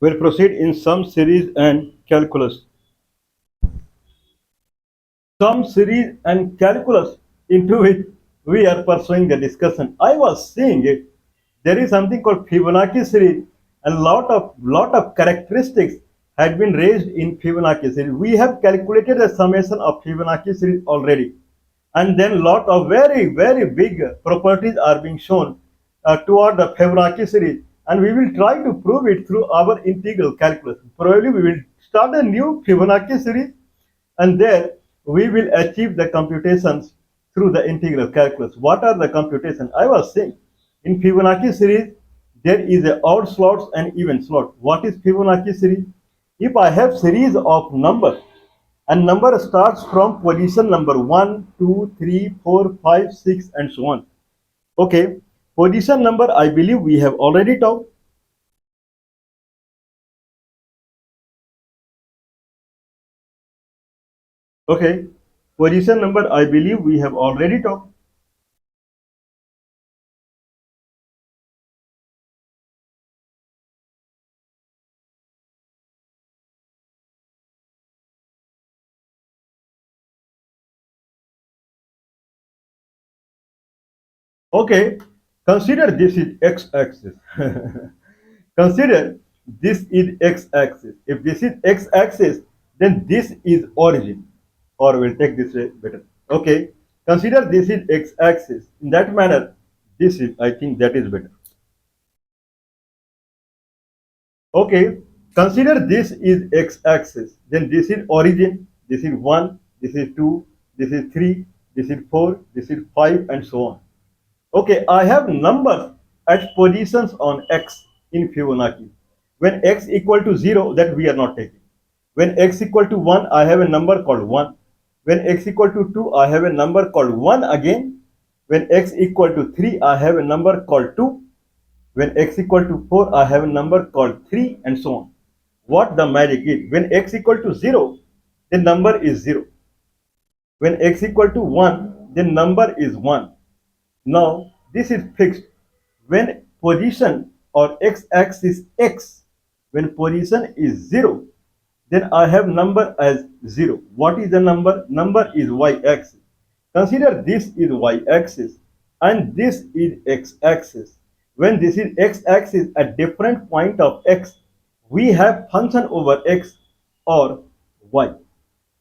We'll proceed in sum series and calculus. Sum series and calculus into which we are pursuing the discussion. I was seeing it. There is something called Fibonacci series, and lot of characteristics had been raised in Fibonacci series. We have calculated the summation of Fibonacci series already, and then lot of very big properties are being shown toward the Fibonacci series, and we will try to prove it through our integral calculus. Probably we will start a new Fibonacci series, and there we will achieve the computations through the integral calculus. What are the computations? I was saying in Fibonacci series there is a odd slots and even slot. What is Fibonacci series? If I have series of numbers and number starts from position number 1, 2, 3, 4, 5, 6 and so on. Okay, position number I believe we have already talked. Okay, position number I believe we have already talked. Okay, consider this is x-axis. Consider this is x-axis. If this is x-axis, then this is origin. Or we'll take this way better. Okay, consider this is x-axis. In that manner, this is, I think that is better. Okay, consider this is x-axis. Then this is origin. This is 1, this is 2, this is 3, this is 4, this is 5 and so on. Okay, I have numbers at positions on x in Fibonacci. When x equal to 0, that we are not taking. When x equal to 1, I have a number called 1. When x equal to 2, I have a number called 1 again. When x equal to 3, I have a number called 2. When x equal to 4, I have a number called 3 and so on. What the magic is? When x equal to 0, the number is 0. When x equal to 1, the number is 1. Now, this is fixed. When position or x-axis x, when position is 0, then I have number as 0. What is the number? Number is y-axis. Consider this is y-axis and this is x-axis. When this is x-axis at different point of x, we have function over x or y.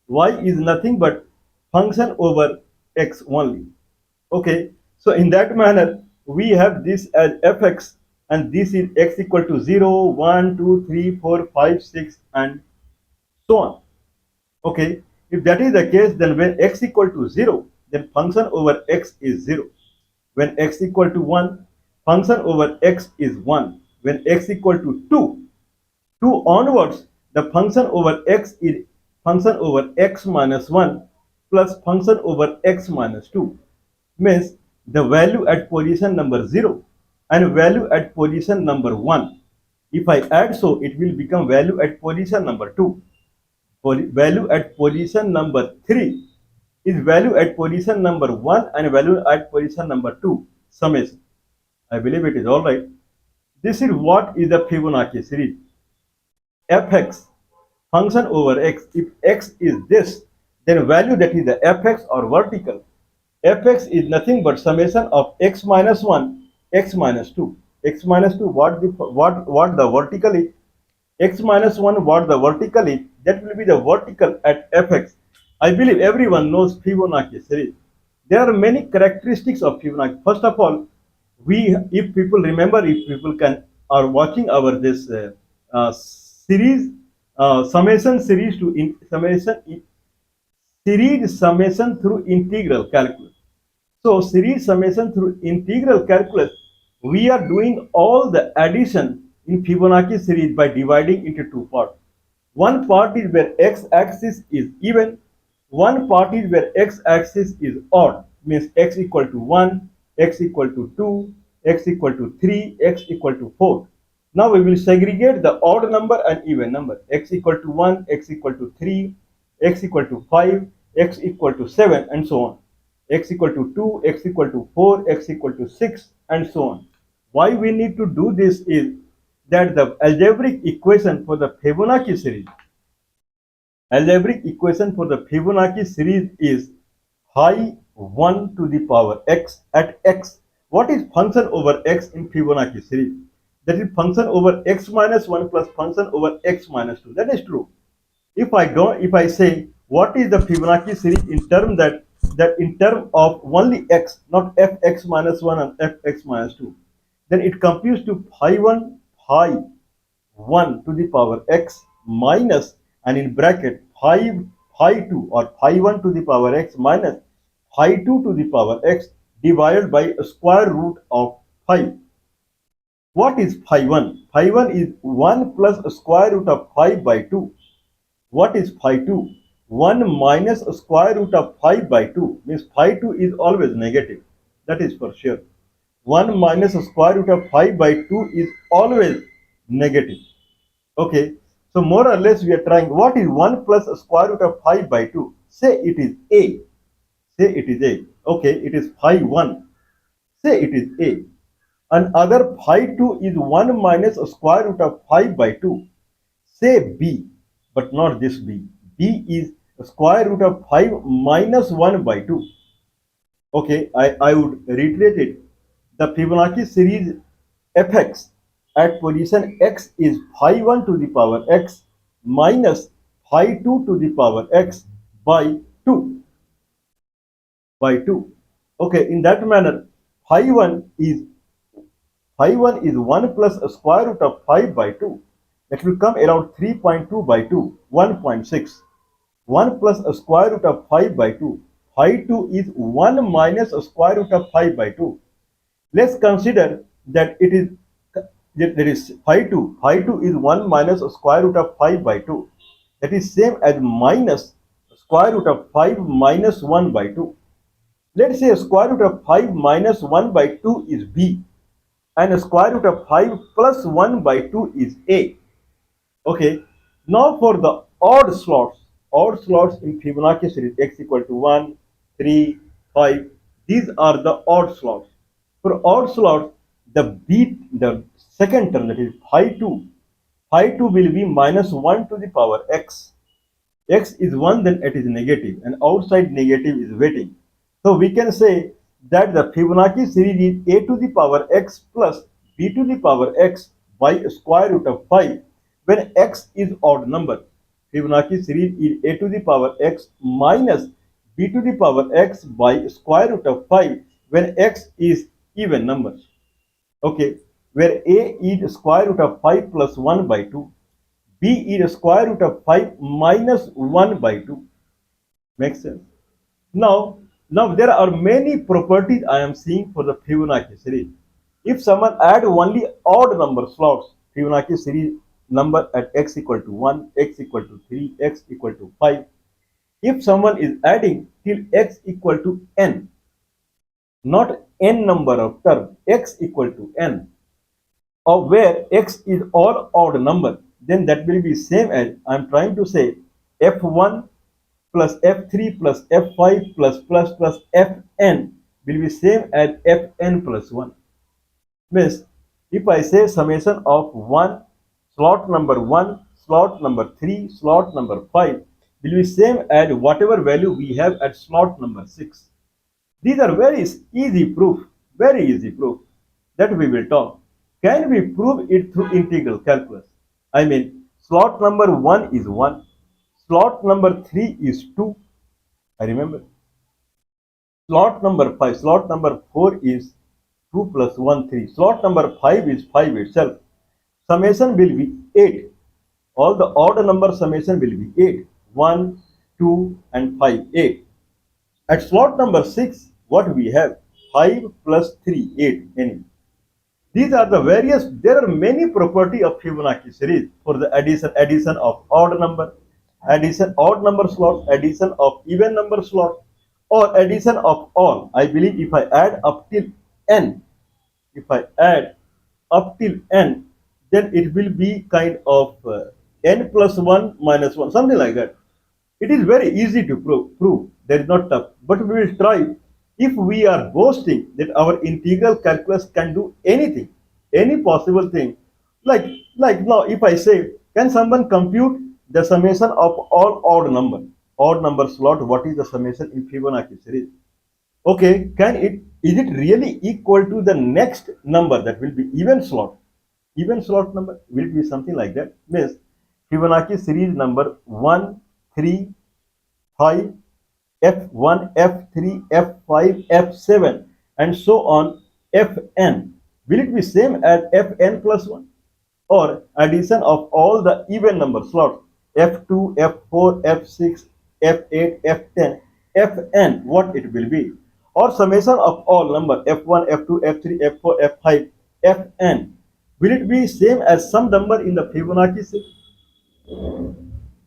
Y is nothing but function over x only. Okay, so in that manner, we have this as fx, and this is x equal to 0, 1, 2, 3, 4, 5, 6, and so on. Okay, if that is the case, then when x equal to 0, then function over x is 0. When x equal to 1, function over x is 1. When x equal to 2, 2 onwards, the function over x is function over x minus 1 plus function over x minus 2. Means the value at position number 0 and value at position number 1. If I add so, it will become value at position number 2. Value at position number 3 is value at position number 1 and value at position number 2. Summation. I believe it is alright. This is what is the Fibonacci series. Fx, function over x. If x is this, then value that is the fx or vertical. Fx is nothing but summation of x minus 1, x minus 2. X minus 2, what the vertical is. X minus 1, what the vertical is. That will be the vertical at fx. I believe everyone knows Fibonacci series. There are many characteristics of Fibonacci. First of all, if people remember, if people can are watching our this series, summation series to series summation through integral calculus. So series summation through integral calculus, we are doing all the addition in Fibonacci series by dividing into two parts. One part is where x-axis is even, one part is where x-axis is odd, means x equal to 1, x equal to 2, x equal to 3, x equal to 4. Now we will segregate the odd number and even number. X equal to 1, x equal to 3, x equal to 5, x equal to 7 and so on. X equal to 2, x equal to 4, x equal to 6 and so on. Why we need to do this is that the algebraic equation for the Fibonacci series is phi 1 to the power x at x. What is function over x in Fibonacci series? That is function over x minus 1 plus function over x minus 2. That is true. If I say what is the Fibonacci series in term that in term of only x, not fx minus 1 and fx minus 2, then it computes to phi 1 to the power x minus, and in bracket phi 2 or phi 1 to the power x minus phi 2 to the power x divided by a square root of phi. What is phi 1? Phi 1 is 1 plus a square root of phi by 2. What is phi 2? 1 minus a square root of phi by 2 means phi 2 is always negative. That is for sure. 1 minus a square root of phi by 2 is always negative. Okay, so more or less we are trying. What is 1 plus a square root of phi by 2? Say it is a. Say it is a. Okay, it is phi 1. Say it is a. And other phi 2 is 1 minus a square root of phi by 2. Say b, but not this b. B is a square root of 5 minus 1 by 2. Okay, I would reiterate it. The Fibonacci series fx at position x is phi 1 to the power x minus phi 2 to the power x by 2. By 2. Okay, in that manner, phi 1 is 1 plus a square root of 5 by 2. That will come around 3.2 by 2, 1.6. 1 plus a square root of 5 by 2. Phi 2 is 1 minus a square root of 5 by 2. Let's consider that it is there is phi 2. Phi 2 is 1 minus a square root of 5 by 2. That is same as minus square root of 5 minus 1 by 2. Let's say a square root of 5 minus 1 by 2 is b, and a square root of 5 plus 1 by 2 is a. Okay, now for the odd slots in Fibonacci series x equal to 1, 3, 5, these are the odd slots. For odd slots, the second term, that is phi 2 will be minus 1 to the power x. X is 1, then it is negative, and outside negative is waiting. So we can say that the Fibonacci series is a to the power x plus b to the power x by square root of 5 when x is odd number. Fibonacci series is a to the power x minus b to the power x by square root of 5 when x is even number. Okay, where a is square root of 5 plus 1 by 2, b is square root of 5 minus 1 by 2. Makes sense? Now there are many properties I am seeing for the Fibonacci series. If someone add only odd number slots, Fibonacci series number at x equal to 1, x equal to 3, x equal to 5. If someone is adding till x equal to n, not n number of terms, x equal to n, or where x is all odd number, then that will be same as I am trying to say f1 plus f3 plus f5 plus fn will be same as fn plus 1. Means if I say summation of 1, slot number 1, slot number 3, slot number 5 will be same as whatever value we have at slot number 6. These are very easy proof that we will talk. Can we prove it through integral calculus? I mean, slot number 1 is 1, slot number 3 is 2, I remember. Slot number 5, slot number 4 is 2 plus 1, 3. Slot number 5 is 5 itself. Summation will be 8. All the odd number summation will be 8. 1, 2 and 5, 8. At slot number 6, what we have? 5 plus 3, 8. Any. These are the various, there are many property of Fibonacci series for the addition of odd number, addition odd number slots, addition of even number slots, or addition of all. I believe if I add up till n, then it will be kind of n plus 1 minus 1, something like that. It is very easy to prove. That is not tough. But we will try. If we are boasting that our integral calculus can do anything, any possible thing, like Like now, if I say, can someone compute the summation of all odd number slot? What is the summation in Fibonacci series? Okay, is it really equal to the next number that will be even slot? Even slot number will be something like that. Means Fibonacci series number 1, 3, 5, F1, F3, F5, F7, and so on, Fn. Will it be same as Fn plus 1? Or addition of all the even number slots F2, F4, F6, F8, F10, Fn, what it will be? Or summation of all number F1, F2, F3, F4, F5, Fn. Will it be same as some number in the Fibonacci series?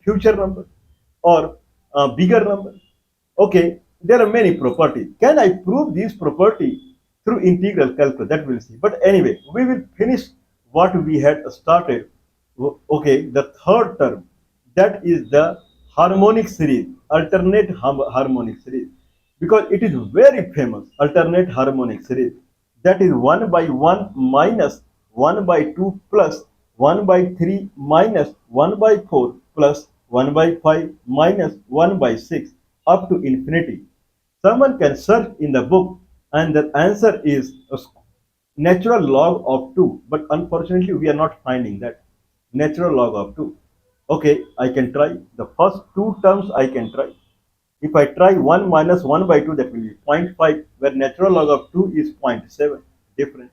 Future number or bigger number? Okay, there are many properties. Can I prove these property through integral calculus? That we'll see. But anyway, we will finish what we had started. Okay, the third term, that is the harmonic series, alternate harmonic series, because it is very famous. Alternate harmonic series, that is 1 by 1 minus 1 by 2 plus 1 by 3 minus 1 by 4 plus 1 by 5 minus 1 by 6 up to infinity. Someone can search in the book and the answer is a natural log of 2, but unfortunately we are not finding that natural log of 2. Okay, I can try the first two terms. I can try. If I try 1 minus 1 by 2, that will be 0.5, where natural log of 2 is 0.7, different.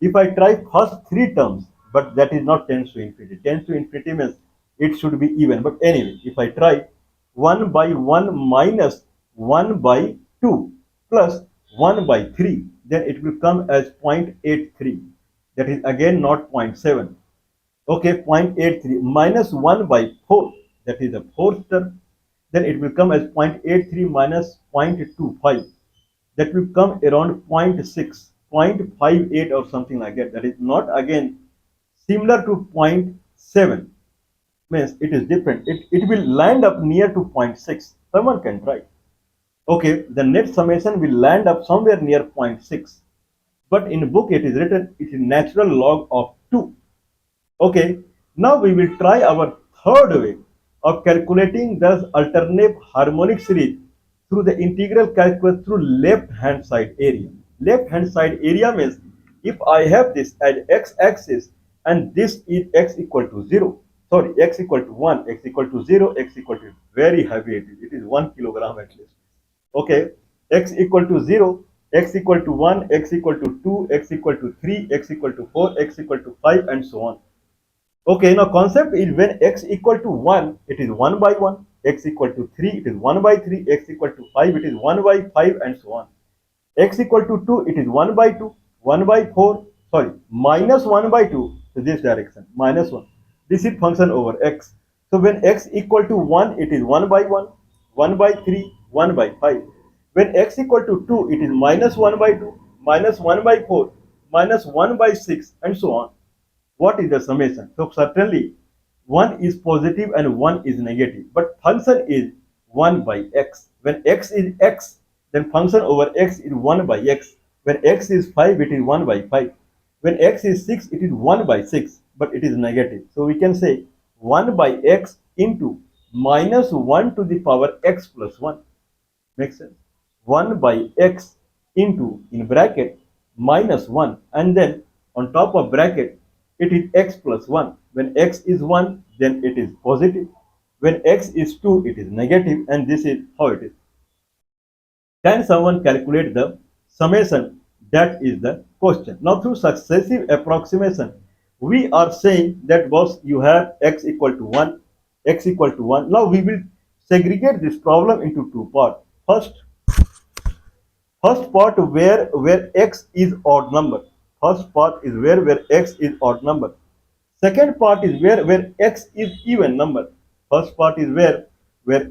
If I try first three terms, but that is not tends to infinity. Tends to infinity means it should be even. But anyway, if I try 1 by 1 minus 1 by 2 plus 1 by 3, then it will come as 0.83. That is again not zero point 0.7. Okay, 0.83 minus 1 by 4, that is the fourth term. Then it will come as 0.83 minus 0.25. That will come around 0.6, 0.58 or something like that. That is not again similar to zero point 0.7. Means it is different. It will land up near to zero point 0.6. Someone can try. Okay, the net summation will land up somewhere near zero point 0.6. But in book it is written it is natural log of 2. Okay, now we will try our third way of calculating the alternate harmonic series through the integral calculus through left hand side area. Left hand side area means if I have this as x axis and this is x equal to 0, sorry, x equal to 1, x equal to 0, x equal to very heavy, it is 1 kilogram at least. Okay, x equal to 0, x equal to 1, x equal to 2, x equal to 3, x equal to 4, x equal to 5, and so on. Okay, now concept is when x equal to 1, it is 1 by 1, x equal to 3, it is 1 by 3, x equal to 5, it is 1 by 5, and so on. X equal to 2, it is 1 by 2, 1 by 4, sorry, minus 1 by 2 to this direction, minus 1. This is function over x. So when x equal to 1, it is 1 by 1, 1 by 3, 1 by 5. When x equal to 2, it is minus 1 by 2, minus 1 by 4, minus 1 by 6, and so on. What is the summation? So certainly 1 is positive and 1 is negative, but function is 1 by x. When x is x, then function over x is 1 by x. When x is 5, it is 1 by 5. When x is 6, it is 1 by 6, but it is negative. So we can say 1 by x into minus 1 to the power x plus 1. Makes sense? 1 by x into, in bracket, minus 1, and then on top of bracket it is x plus 1. When x is 1, then it is positive. When x is 2, it is negative, and this is how it is. Can someone calculate the summation? That is the question. Now through successive approximation, we are saying that boss, you have x equal to 1, x equal to 1. Now we will segregate this problem into two parts. First part where x is odd number. First part is where x is odd number. Second part is where x is even number. First part is where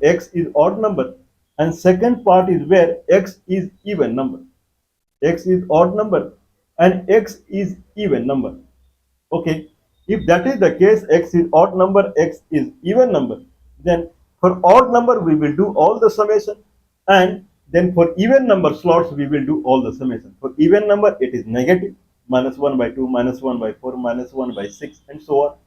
x is odd number, and second part is where x is even number. X is odd number and x is even number. Okay, if that is the case, x is odd number, x is even number, then for odd number we will do all the summation, and then for even number slots we will do all the summation. For even number it is negative, minus 1 by 2, minus 1 by 4, minus 1 by 6, and so on.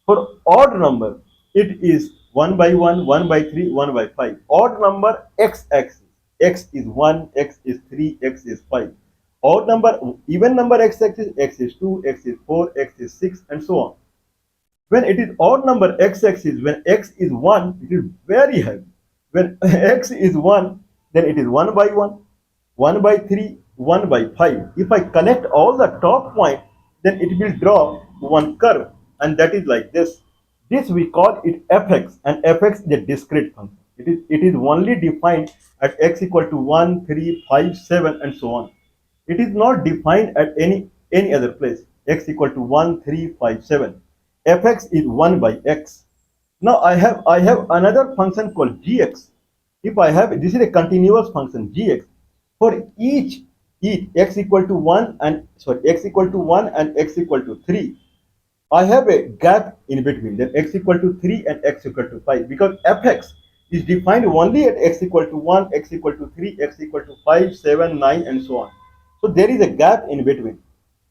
For odd number, it is 1 by 1, 1 by 3, 1 by 5. Odd number x-axis. X is 1, x is 3, x is 5. Odd number, even number x-axis, x is 2, x is 4, x is 6, and so on. When it is odd number x-axis, when x is 1, it is very heavy. When x is 1, then it is 1 by 1, 1 by 3, 1 by 5. If I connect all the top points, then it will draw one curve, and that is like this. This we call it fx, and fx is a discrete function. It is only defined at x equal to 1, 3, 5, 7, and so on. It is not defined at any other place. X equal to 1, 3, 5, 7. Fx is 1 by x. Now I have another function called gx. If I have, this is a continuous function gx. For each x equal to 1 and x equal to 1 and x equal to 3, I have a gap in between, then x equal to 3 and x equal to 5, because fx is defined only at x equal to 1, x equal to 3, x equal to 5, 7, 9, and so on. So there is a gap in between.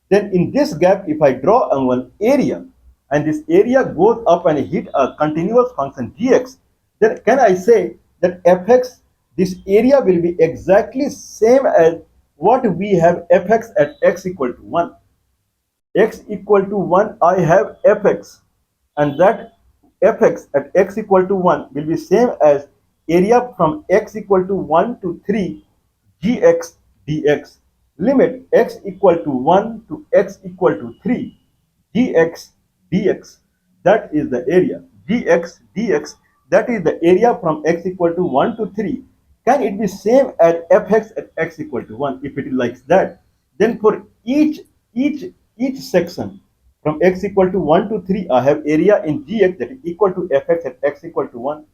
Then in this gap, if I draw on one area, and this area goes up and hit a continuous function gx, then can I say that fx, this area will be exactly same as what we have fx at x equal to 1. X equal to 1, I have fx, and that fx at x equal to 1 will be same as area from x equal to 1 to 3 gx dx. Limit x equal to 1 to x equal to 3 gx dx. That is the area. Gx dx, that is the area from x equal to 1 to 3. Can it be same as fx at x equal to 1? If it is like that, then for each section from x equal to 1 to 3, I have area in gx that is equal to fx at x equal to 1.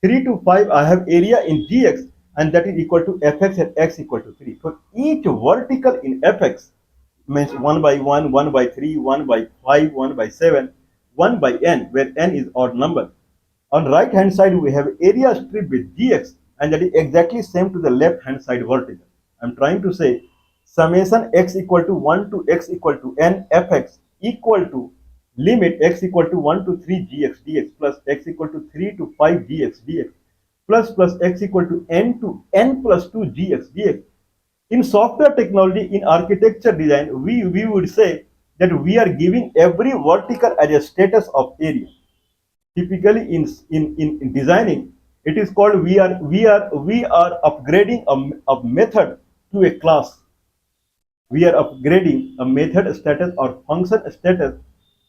3 to 5, I have area in gx, and that is equal to fx at x equal to 3. For each vertical in fx, means 1 by 1, 1 by 3, 1 by 5, 1 by 7, 1 by n, where n is odd number. On right hand side, we have area strip with gx, and that is exactly same to the left hand side vertical. I am trying to say summation x equal to 1 to x equal to n fx equal to limit x equal to 1 to 3 gx dx plus x equal to 3 to 5 gx dx plus x equal to n plus 2 gx dx. In software technology, in architecture design, we would say that we are giving every vertical as a status of area. Typically in designing, it is called we are upgrading a method to a class. We are upgrading a method status or function status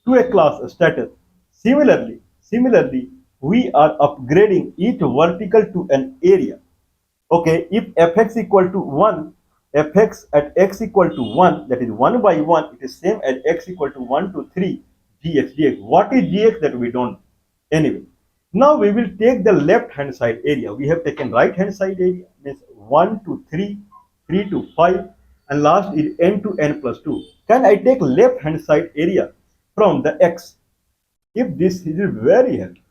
to a class status. Similarly, we are upgrading each vertical to an area. Okay, if fx equal to 1, fx at x equal to 1, that is 1 by 1, it is same as x equal to 1 to 3 gx dx. What is gx, that we don't know. Anyway, now we will take the left hand side area. We have taken right hand side area, means 1 to 3, 3 to 5, and last is n to n plus 2. Can I take left hand side area from the x? If this is very heavy,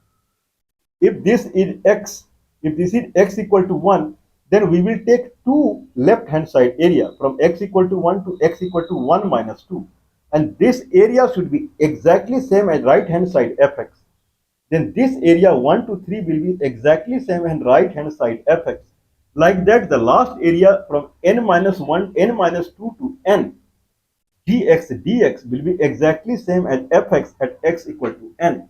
if this is x, if this is x equal to 1, then we will take 2 left hand side area from x equal to 1 to x equal to 1 minus 2, and this area should be exactly same as right hand side fx. Then this area 1 to 3 will be exactly same as right hand side fx. Like that, the last area from n minus 1, n minus 2 to n gx dx will be exactly same as fx at x equal to n.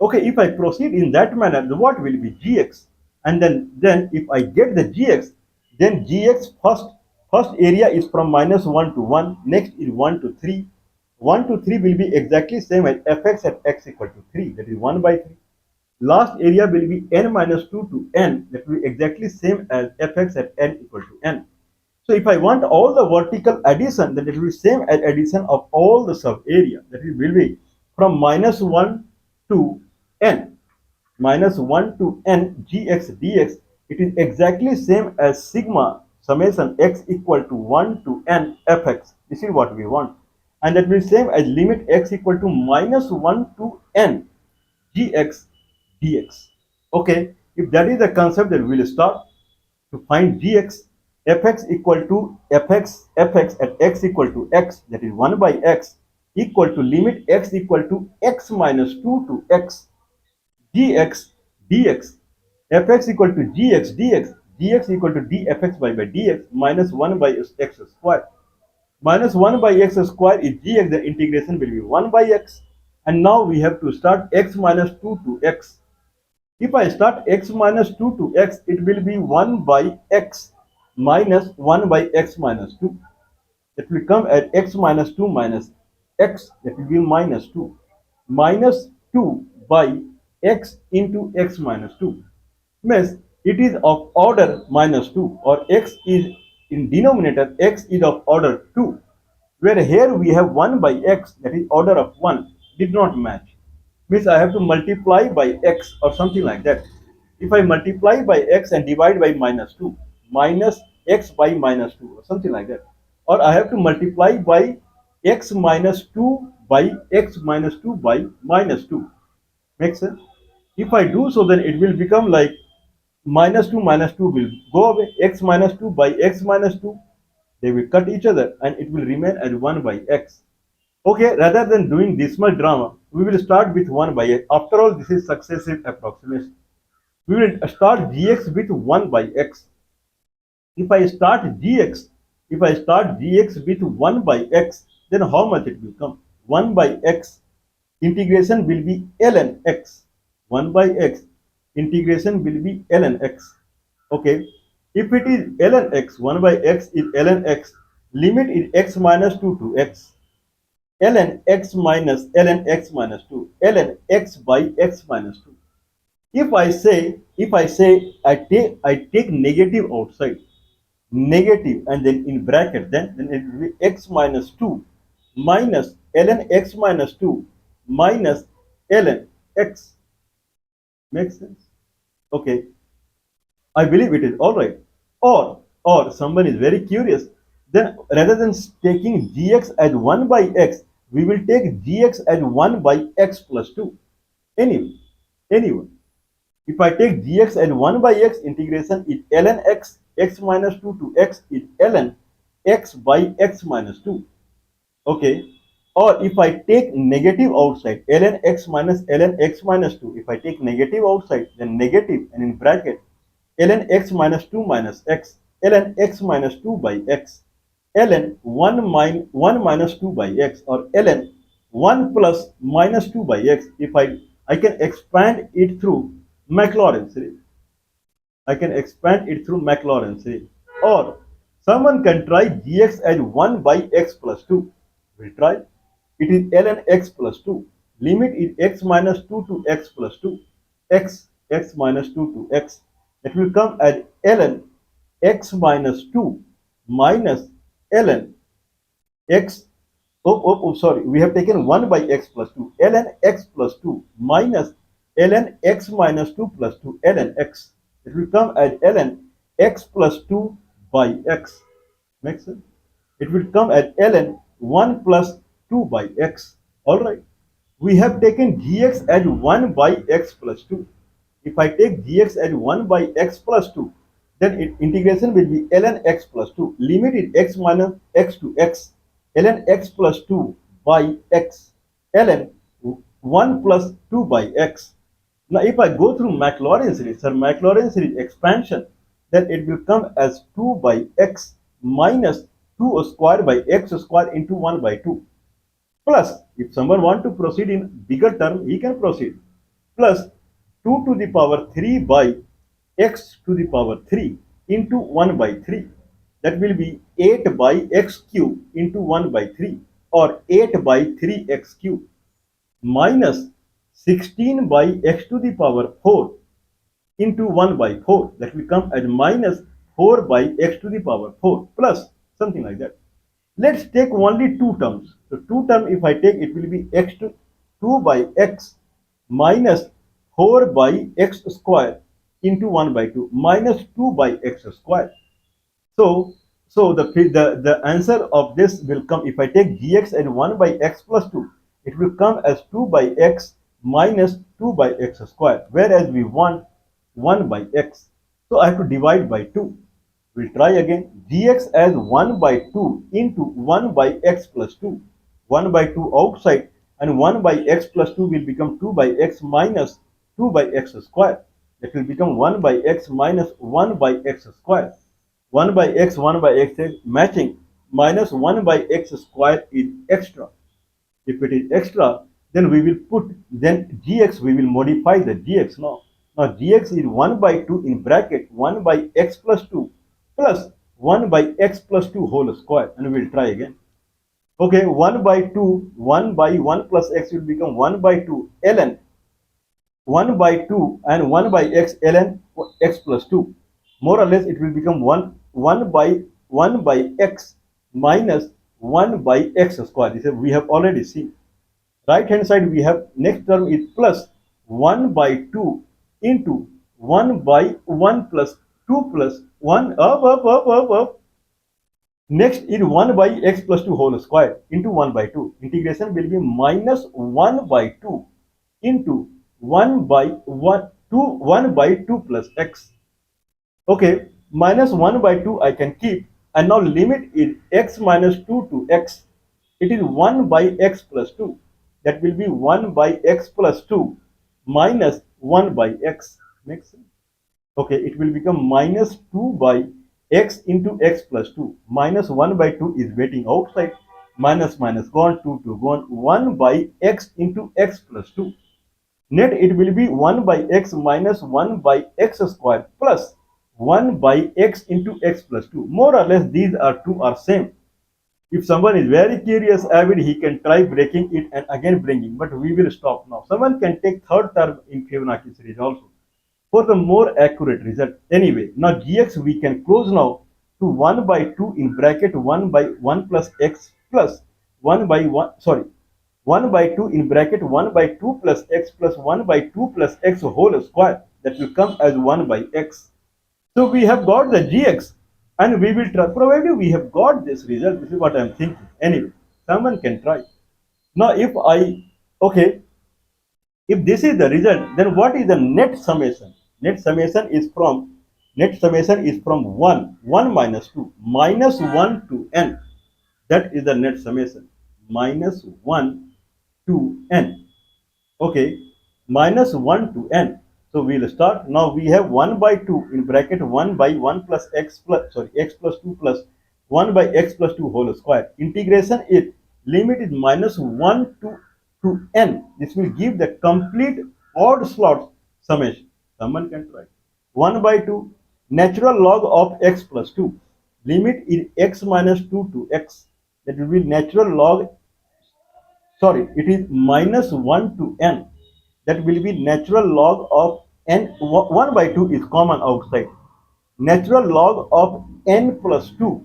Okay, if I proceed in that manner, what will be gx? And then if I get the gx, then gx first area is from minus 1 to 1, next is 1 to 3. 1 to 3 will be exactly same as fx at x equal to 3, that is 1 by 3. Last area will be n minus 2 to n, that will be exactly same as fx at n equal to n. So if I want all the vertical addition, then it will be same as addition of all the sub area, that will be from minus 1 to n, minus 1 to n gx dx. It is exactly same as sigma summation x equal to 1 to n fx. This is what we want, and that will be same as limit x equal to minus 1 to n gx dx. Okay, if that is the concept, then we will start to find gx. fx equal to fx at x equal to x, that is 1 by x, equal to limit x equal to x minus 2 to x gx dx, fx equal to gx dx, gx equal to dfx by dx minus 1 by x square. Minus 1 by x square is gx, the integration will be 1 by x. And now we have to start x minus 2 to x. If I start x minus 2 to x, it will be 1 by x minus 1 by x minus 2. That will come at x minus 2 minus x, that will be minus 2. Minus 2 by x into x minus 2. Means it is of order minus 2, or x is in denominator, x is of order 2. Where here we have 1 by x, that is order of 1, did not match. Means I have to multiply by x or something like that. If I multiply by x and divide by minus 2, minus x by minus 2 or something like that. Or I have to multiply by x minus 2 by x minus 2 by minus 2. Makes sense? If I do so, then it will become like minus 2 will go away, x minus 2 by x minus 2, they will cut each other and it will remain as 1 by x. Okay, rather than doing this much drama, we will start with 1 by x. After all, this is successive approximation. We will start gx with 1 by x. If I start gx with 1 by x, then how much it will come? 1 by x integration will be ln x. 1 by x integration will be ln x. Okay, if it is ln x, 1 by x is ln x, limit is x minus 2 to x, ln x minus 2, ln x by x minus 2. If I take negative outside, negative, and then in bracket, then it will be x minus 2 minus ln x minus 2 minus ln x. Makes sense? Okay, I believe it is all right. Or someone is very curious. Then rather than taking gx as 1 by x, we will take gx as 1 by x plus 2. Anyone. If I take gx as 1 by x, integration is ln x, x minus 2 to x is ln x by x minus 2. Okay. Or if I take negative outside, ln x minus ln x minus 2, if I take negative outside, then negative, and in bracket, ln x minus 2 minus x, ln x minus 2 by x, ln 1 minus 2 by x, or ln 1 plus minus 2 by x. If I can expand it through Maclaurin series. I can expand it through Maclaurin series. Or someone can try gx as 1 by x plus 2. We'll try. It is ln x plus 2. Limit is x minus 2 to x plus 2. X minus 2 to x. It will come as ln x minus 2 minus ln x. Sorry. We have taken 1 by x plus 2. ln x plus 2 minus ln x minus 2 plus 2 ln x. It will come as ln x plus 2 by x. Makes sense? It will come as ln 1 plus 2 by x. Alright. We have taken gx as 1 by x plus 2. If I take gx as 1 by x plus 2, then integration will be ln x plus 2. Limit is x minus x to x. ln x plus 2 by x. ln 1 plus 2 by x. Now, if I go through Maclaurin series or Maclaurin series expansion, then it will come as 2 by x minus 2 square by x square into 1 by 2. Plus, if someone want to proceed in bigger term, he can proceed. Plus 2 to the power 3 by x to the power 3 into 1 by 3. That will be 8 by x cube into 1 by 3, or 8 by 3x cube, minus 16 by x to the power 4 into 1 by 4. That will come as minus 4 by x to the power 4, plus something like that. Let's take only two terms. So two term, if I take, it will be x to 2 by x minus 4 by x square into 1 by 2 minus 2 by x square. So the answer of this will come, if I take gx as 1 by x plus 2, it will come as 2 by x minus 2 by x square, whereas we want 1 by x. So I have to divide by 2. We'll try again. Gx as 1 by 2 into 1 by x plus 2. 1 by 2 outside, and 1 by x plus 2 will become 2 by x minus 2 by x square. That will become 1 by x minus 1 by x square. 1 by x is matching, minus 1 by x square is extra. If it is extra, then we will put, then gx, we will modify the gx now. Now gx is 1 by 2 in bracket 1 by x plus 2 plus 1 by x plus 2 whole square, and we will try again. Okay, 1 by 2, 1 by 1 plus x will become 1 by 2 ln 1 by 2 and 1 by x ln x plus 2. More or less it will become 1 by 1 by x minus 1 by x square. This is, we have already seen. Right hand side we have, next term is plus 1 by 2 into 1 by 1 plus 2 plus 1 up. Next is 1 by x plus 2 whole square into 1 by 2. Integration will be minus 1 by 2 into 1 by 1, 1 by 2 plus x. Okay, minus 1 by 2 I can keep, and now limit is x minus 2 to x. It is 1 by x plus 2. That will be 1 by x plus 2 minus 1 by x. Makes sense? Okay, it will become minus 2 by x into x plus 2. Minus 1 by 2 is waiting outside. Minus minus gone, 2 gone. 1 by x into x plus 2. Net it will be 1 by x minus 1 by x square plus 1 by x into x plus 2. More or less these are two are same. If someone is very curious, avid, he can try breaking it and again bringing, but we will stop now. Someone can take third term in Fibonacci series also for the more accurate result. Anyway, now gx we can close now to 1 by 2 in bracket 1 by 1 plus x plus 1 by 1, sorry, 1 by 2 in bracket 1 by 2 plus x plus 1 by 2 plus x whole square. That will come as 1 by x. So we have got the gx, and we will try, provided we have got this result. This is what I am thinking. Anyway, someone can try. Now if I, okay, if this is the result, then what is the net summation? Net summation is from 1 minus 2 minus 1 to n. That is the net summation, minus 1 to n. Okay, minus 1 to n. So we'll start. Now we have 1 by 2 in bracket 1 by 1 plus x plus, sorry, x plus 2 plus 1 by x plus 2 whole square. Integration is, limit is minus 1 to n. This will give the complete odd slot summation. Someone can try. 1 by 2 natural log of x plus 2. Limit is x minus 2 to x. That will be natural log, sorry, it is minus 1 to n. That will be natural log of n. 1 by 2 is common outside. Natural log of n plus 2.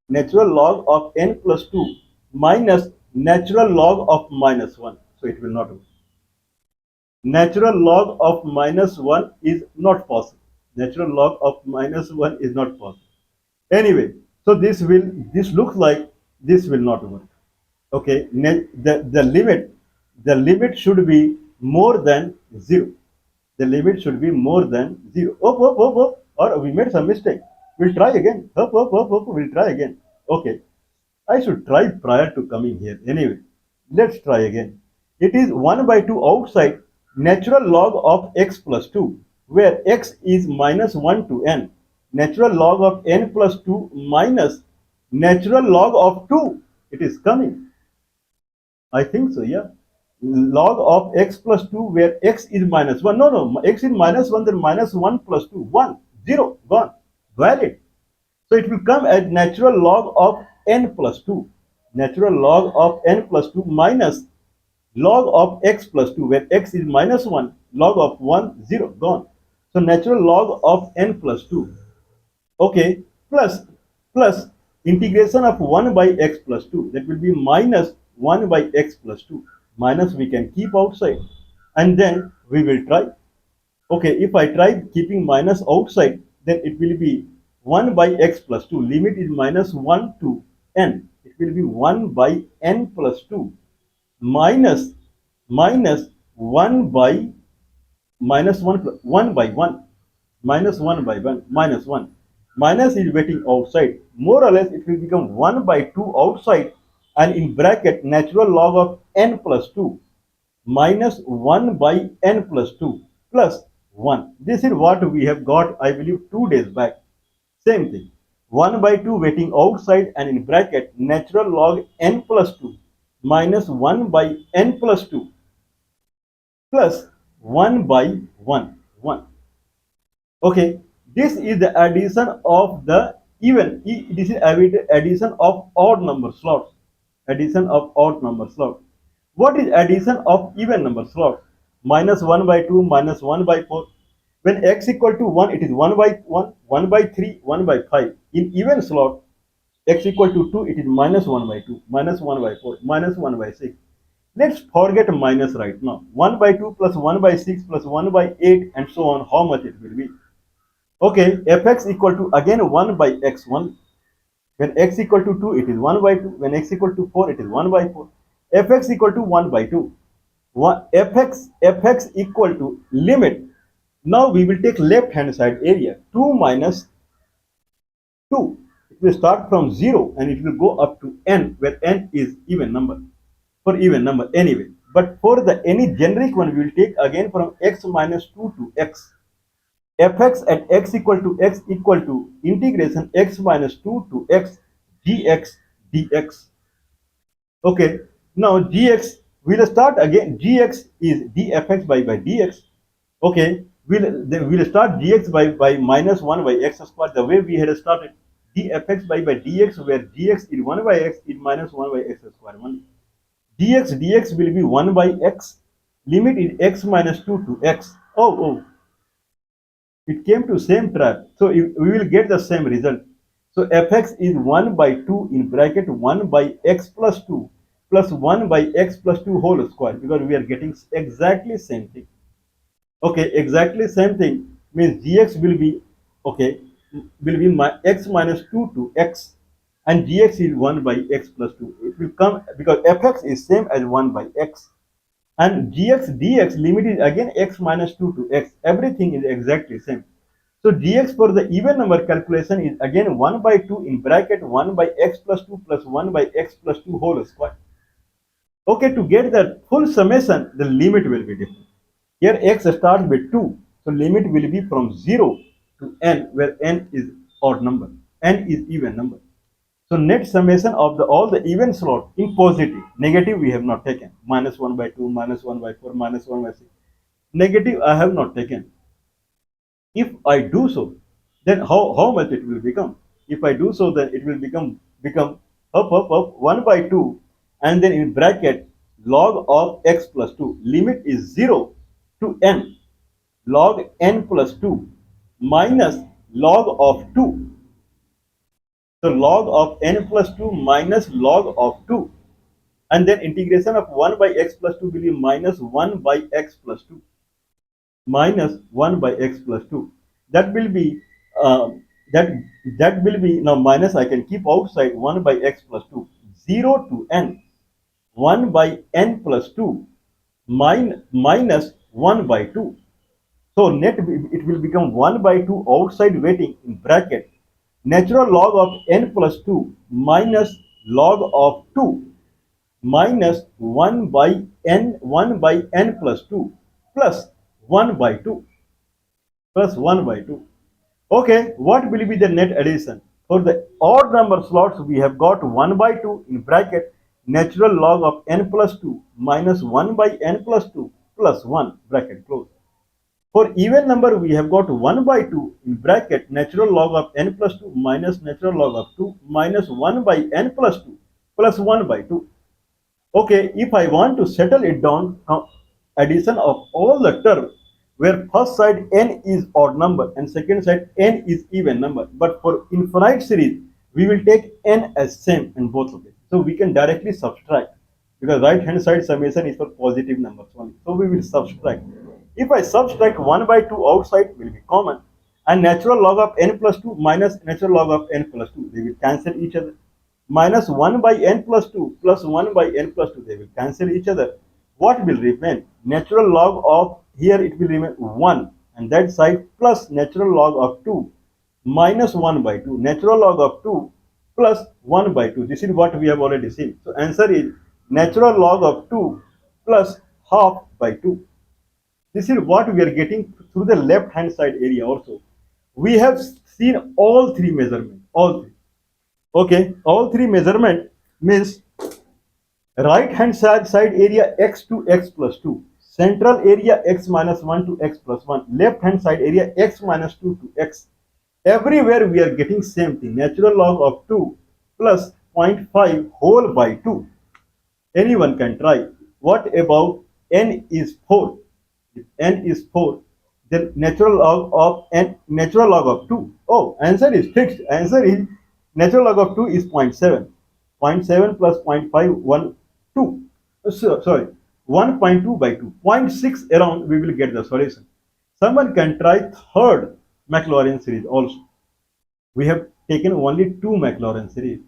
Natural log of n plus 2 minus natural log of minus 1. So it will not work. Natural log of minus 1 is not possible. Natural log of minus 1 is not possible. Anyway, so this looks like this will not work. Okay, the limit should be more than 0. The limit should be more than 0. Or we made some mistake. We'll try again. We'll try again. Okay, I should try prior to coming here. Anyway, let's try again. It is 1 by 2 outside, natural log of x plus 2, where x is minus 1 to n. Natural log of n plus 2 minus natural log of 2. It is coming. I think so, yeah. Log of x plus 2, where x is minus 1. No, x is minus 1, then minus 1 plus 2. 1, 0, gone. Valid. So it will come as natural log of n plus 2. Natural log of n plus 2 minus log of x plus 2, where x is minus 1, log of 1, 0, gone. So natural log of n plus 2. Okay, plus integration of 1 by x plus 2. That will be minus 1 by x plus 2. Minus we can keep outside, and then we will try. Okay, if I try keeping minus outside, then it will be 1 by x plus 2. Limit is minus 1 to n. It will be 1 by n plus 2 minus 1 by minus 1 plus 1 by 1 minus 1 by 1 minus 1. minus is waiting outside. More or less, it will become 1 by 2 outside, and in bracket, natural log of n plus 2 minus 1 by n plus 2 plus 1. This is what we have got, I believe, 2 days back. Same thing. 1 by 2 waiting outside, and in bracket, natural log n plus 2 minus 1 by n plus 2 plus 1 by 1. 1. Okay, this is the addition of the even. This is addition of odd number slots. Addition of odd number slots. What is addition of even number slots? Minus 1 by 2 minus 1 by 4. When x equal to 1, it is 1 by 1, 1 by 3, 1 by 5. In even slot, x equal to 2, it is minus 1 by 2, minus 1 by 4, minus 1 by 6. Let's forget minus right now. 1 by 2 plus 1 by 6 plus 1 by 8 and so on, how much it will be? Okay, fx equal to again 1 by x1. When x equal to 2, it is 1 by 2. When x equal to 4, it is 1 by 4. Fx equal to 1 by 2. Fx equal to limit. Now we will take left hand side area. 2 minus 2. It will start from 0 and it will go up to n, where n is even number. For even number anyway. But for the any generic one, we will take again from x minus 2 to x. Fx at x equal to integration x minus 2 to x gx dx. Okay, now gx will start again. Gx is dfx by dx. Okay, we'll start gx by minus 1 by x square, the way we had started. Dfx by dx, where gx is 1 by x, is minus 1 by x square only. Dx will be 1 by x. Limit is x minus 2 to x. Oh, it came to same trap. So we will get the same result. So fx is 1 by 2 in bracket 1 by x plus 2 plus 1 by x plus 2 whole square, because we are getting exactly same thing. Okay, exactly same thing means gx will be, okay, will be x minus 2 to x, and gx is 1 by x plus 2. It will come because fx is same as 1 by x, and gx dx limit is again x minus 2 to x. Everything is exactly same. So gx for the even number calculation is again 1 by 2 in bracket 1 by x plus 2 plus 1 by x plus 2 whole square. Okay, to get the full summation, the limit will be different. Here x starts with 2, so limit will be from 0 to n, where n is odd number, n is even number. So net summation of all the even slot in positive. Negative we have not taken. Minus 1 by 2, minus 1 by 4, minus 1 by 6. Negative I have not taken. If I do so, then how much it will become? If I do so, then it will become up 1 by 2, and then in bracket log of x plus 2. Limit is 0 to n. Log n plus 2 minus log of 2. So log of n plus 2 minus log of 2, and then integration of 1 by x plus 2 will be minus 1 by x plus 2. Minus 1 by x plus 2. That will be that will be, now minus I can keep outside, 1 by x plus 2. 0 to n. 1 by n plus 2 minus 1 by 2. So net it will become 1 by 2 outside waiting in bracket. Natural log of n plus 2 minus log of 2 minus 1 by n plus 2 plus 1 by 2 plus 1 by 2. Okay, what will be the net addition? For the odd number slots, we have got 1 by 2 in bracket natural log of n plus 2 minus 1 by n plus 2 plus 1 bracket close. For even number, we have got 1 by 2 in bracket natural log of n plus 2 minus natural log of 2 minus 1 by n plus 2 plus 1 by 2. Okay, if I want to settle it down, addition of all the terms, where first side n is odd number and second side n is even number. But for infinite series, we will take n as same in both of it. So we can directly subtract, because right hand side summation is for positive numbers only. So we will subtract. If I subtract 1 by 2 outside, will be common, and natural log of n plus 2 minus natural log of n plus 2, they will cancel each other. Minus 1 by n plus 2 plus 1 by n plus 2, they will cancel each other. What will remain? Natural log of, here it will remain 1, and that side plus natural log of 2 minus 1 by 2. Natural log of 2 plus 1 by 2. This is what we have already seen. So answer is natural log of 2 plus half by 2. This is what we are getting through the left hand side area also. We have seen all three measurements, all three. Okay, all three measurement means right hand side area x to x plus 2, central area x minus 1 to x plus 1, left hand side area x minus 2 to x. Everywhere we are getting same thing, natural log of 2 plus zero point 0.5 whole by 2. Anyone can try. What about n is 4? If n is 4, then natural log of n, natural log of 2. Oh, answer is fixed. Answer is natural log of 2 is 0.7. 0.7 plus 0.5, 1, 2. Sorry, 1.2 by 2. Zero point 0.6 around, we will get the solution. Someone can try third Maclaurin series also. We have taken only two Maclaurin series.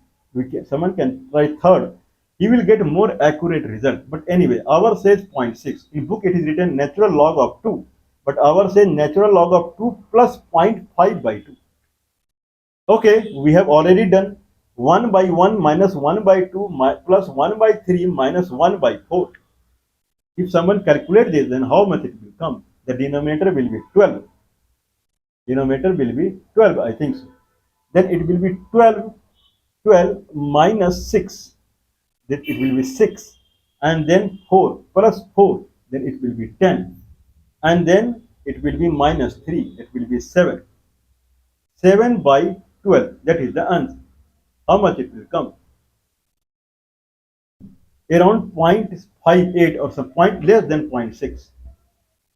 Someone can try third. He will get more accurate result. But anyway, our says 0.6. In book it is written natural log of 2. But our says natural log of 2 plus 0.5 by 2. Okay, we have already done 1 by 1 minus 1 by 2 plus 1 by 3 minus 1 by 4. If someone calculate this, then how much it will come? The denominator will be 12. Denominator will be 12, I think so. Then it will be 12 minus 6. Then it will be 6. And then 4 plus 4. Then it will be 10. And then it will be minus 3. It will be 7. 7 by 12. That is the answer. How much it will come? Around 0.58 or some point less than 0.6.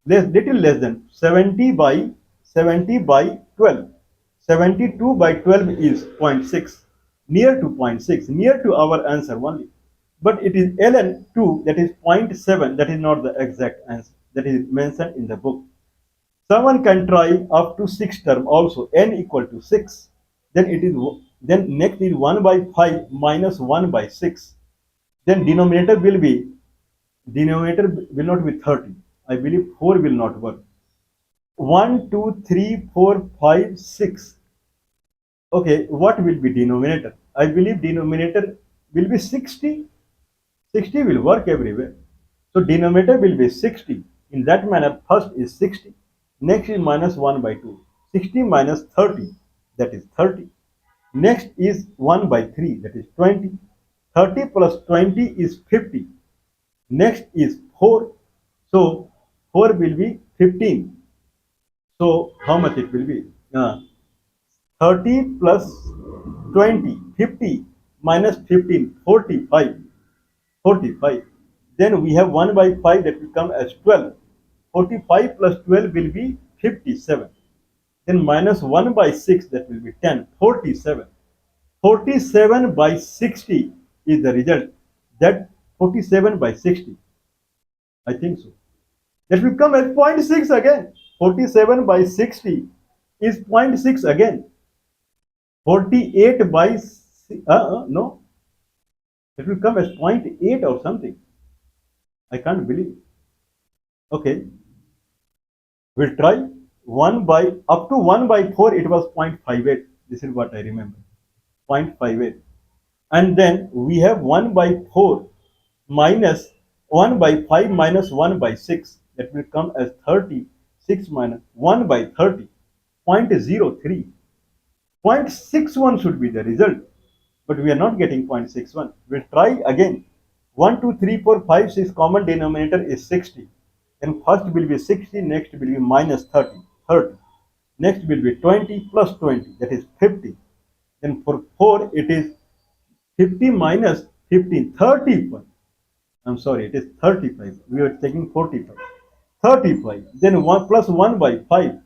Little less than 70 by 12. 72 by 12 is 0.6. Near to 0.6. Near to our answer only. But it is ln 2, that is 0.7. That is not the exact answer. That is mentioned in the book. Someone can try up to 6 term also. N equal to 6. Then next is 1 by 5 minus 1 by 6. Then denominator will not be 30. I believe 4 will not work. 1, 2, 3, 4, 5, 6. Okay, what will be denominator? I believe denominator will be 60. 60 will work everywhere. So denominator will be 60. In that manner, first is 60. Next is minus 1 by 2. 60 minus 30, that is 30. Next is 1 by 3, that is 20. 30 plus 20 is 50. Next is 4. So 4 will be 15. So how much it will be? 30 plus 20, 50 minus 15, 45. 45. Then we have 1 by 5, that will come as 12. 45 plus 12 will be 57. Then minus 1 by 6, that will be 10. 47. 47 by 60 is the result. That 47 by 60. I think so. That will come as 0.6 again. 47 by 60 is 0.6 again. 48 by no. It will come as 0.8 or something. I can't believe it. Okay. We'll try 1 by up to 1 by 4 it was 0.58. This is what I remember. 0.58. And then we have 1 by 4 minus 1 by 5 minus 1 by 6. That will come as 30. 6 minus 1 by 30. 0.03. 0.61 should be the result. But we are not getting 0.61. We'll try again. 1, 2, 3, 4, 5, 6 common denominator is 60. Then first will be 60, next will be minus 30. 30. Next will be 20 plus 20, that is 50. Then for 4 it is 50 minus 15, 35. I'm sorry, it is 35. We are taking 45. 35. Then 1 plus 1 by 5.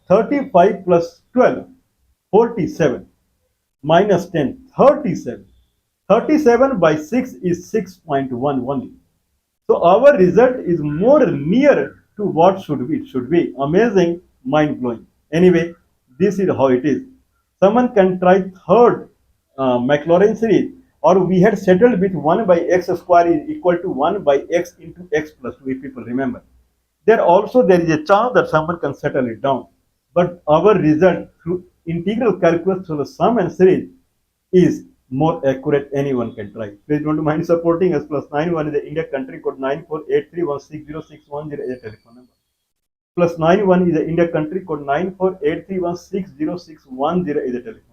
35 plus 12, 47. Minus 10, 37. 37 by 6 is 6.1 only. So our result is more near to what should be. It should be amazing, mind-blowing. Anyway, this is how it is. Someone can try third Maclaurin series, or we had settled with 1 by x square is equal to 1 by x into x plus 2, if people remember. There is a chance that someone can settle it down. But our result through integral calculus through the sum and series is more accurate. Anyone can try. Please don't mind supporting us. +91 is the India country code 9483160610 is a telephone number. +91 is the India country code 9483160610 is a telephone.